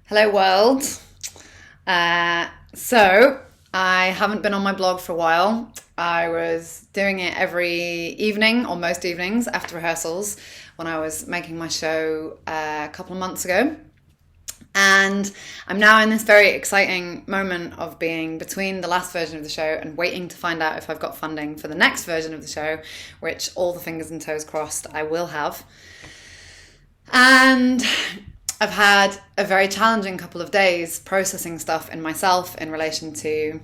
Hello, world. So, I haven't been on my blog for a while. I was doing it every evening, or most evenings, after rehearsals when I was making my show a couple of months ago. And I'm now in this very exciting moment of being between the last version of the show and waiting to find out if I've got funding for the next version of the show, which all the fingers and toes crossed I will have. And I've had a very challenging couple of days processing stuff in myself in relation to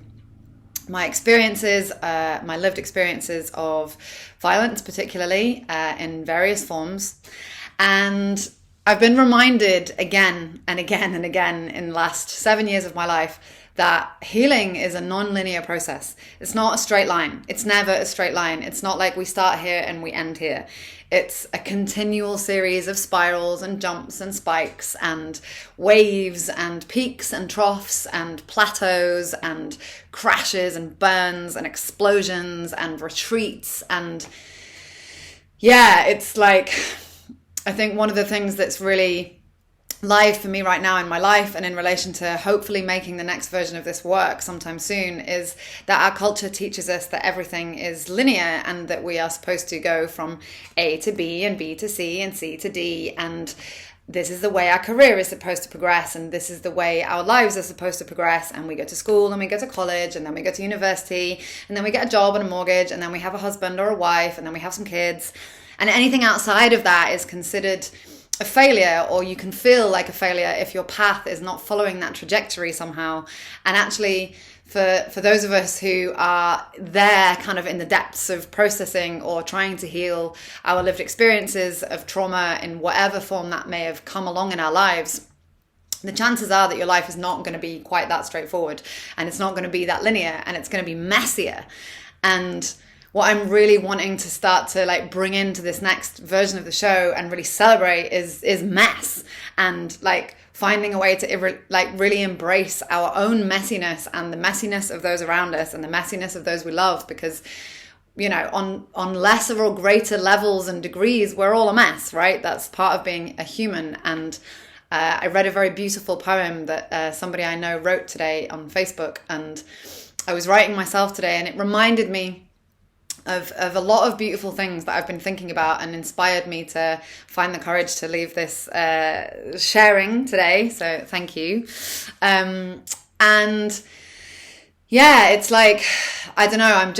my experiences, my lived experiences of violence, particularly in various forms. And I've been reminded again and again and again in the last 7 years of my life that healing is a non-linear process. It's not a straight line. It's never a straight line. It's not like we start here and we end here. It's a continual series of spirals and jumps and spikes and waves and peaks and troughs and plateaus and crashes and burns and explosions and retreats. And yeah, it's like, I think one of the things that's really live for me right now in my life and in relation to hopefully making the next version of this work sometime soon is that our culture teaches us that everything is linear and that we are supposed to go from A to B and B to C and C to D, and this is the way our career is supposed to progress, and this is the way our lives are supposed to progress, and we go to school and we go to college and then we go to university and then we get a job and a mortgage and then we have a husband or a wife and then we have some kids, and anything outside of that is considered a failure, or you can feel like a failure if your path is not following that trajectory somehow. And actually, for those of us who are there kind of in the depths of processing or trying to heal our lived experiences of trauma in whatever form that may have come along in our lives, the chances are that your life is not going to be quite that straightforward, and it's not going to be that linear, and it's going to be messier. And what I'm really wanting to start to like bring into this next version of the show and really celebrate is mess, and like finding a way to really embrace our own messiness and the messiness of those around us and the messiness of those we love, because you know, on lesser or greater levels and degrees, we're all a mess, right? That's part of being a human. And I read a very beautiful poem that somebody I know wrote today on Facebook, and I was writing myself today, and it reminded me of a lot of beautiful things that I've been thinking about and inspired me to find the courage to leave this sharing today. So thank you. And yeah, it's like, I don't know,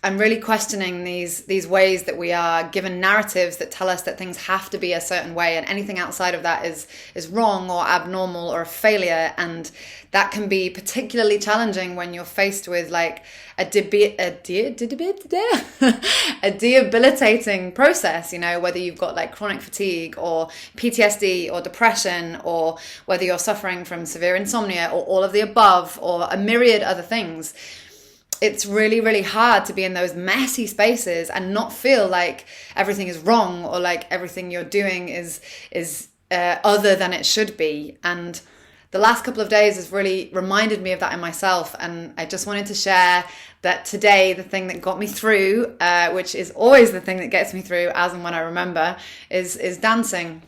I'm really questioning these ways that we are given narratives that tell us that things have to be a certain way, and anything outside of that is wrong or abnormal or a failure. And that can be particularly challenging when you're faced with like a debilitating process, you know, whether you've got like chronic fatigue or PTSD or depression, or whether you're suffering from severe insomnia or all of the above or a myriad other things. It's really, really hard to be in those messy spaces and not feel like everything is wrong or like everything you're doing is other than it should be. And the last couple of days has really reminded me of that in myself. And I just wanted to share that today, the thing that got me through, which is always the thing that gets me through as and when I remember, is dancing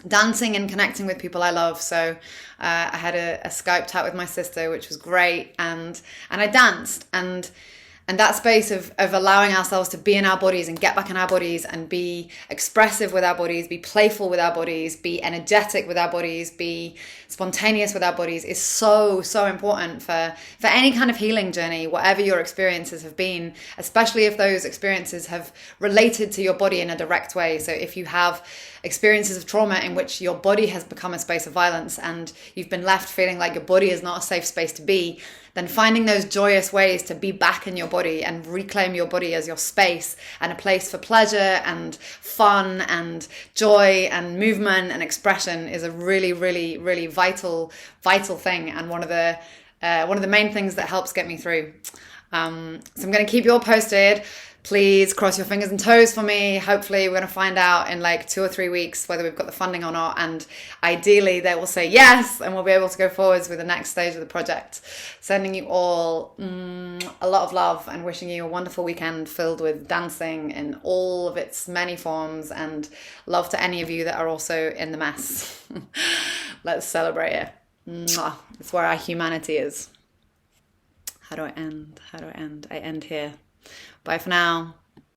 and connecting with people I love. So I had a Skype chat with my sister, which was great, and I danced, and that space of allowing ourselves to be in our bodies and get back in our bodies and be expressive with our bodies, be playful with our bodies, be energetic with our bodies, be spontaneous with our bodies is so important for any kind of healing journey, whatever your experiences have been, especially if those experiences have related to your body in a direct way. So if you have experiences of trauma in which your body has become a space of violence and you've been left feeling like your body is not a safe space to be, then finding those joyous ways to be back in your body and reclaim your body as your space and a place for pleasure and fun and joy and movement and expression is a really, really, really vital thing, and one of the main things that helps get me through. So I'm going to keep you all posted. Please cross your fingers and toes for me. Hopefully we're going to find out in like 2 or 3 weeks whether we've got the funding or not. And ideally they will say yes, and we'll be able to go forwards with the next stage of the project. Sending you all a lot of love and wishing you a wonderful weekend filled with dancing in all of its many forms, and love to any of you that are also in the mess. Let's celebrate it. Mwah. It's where our humanity is. How do I end? I end here. Bye for now.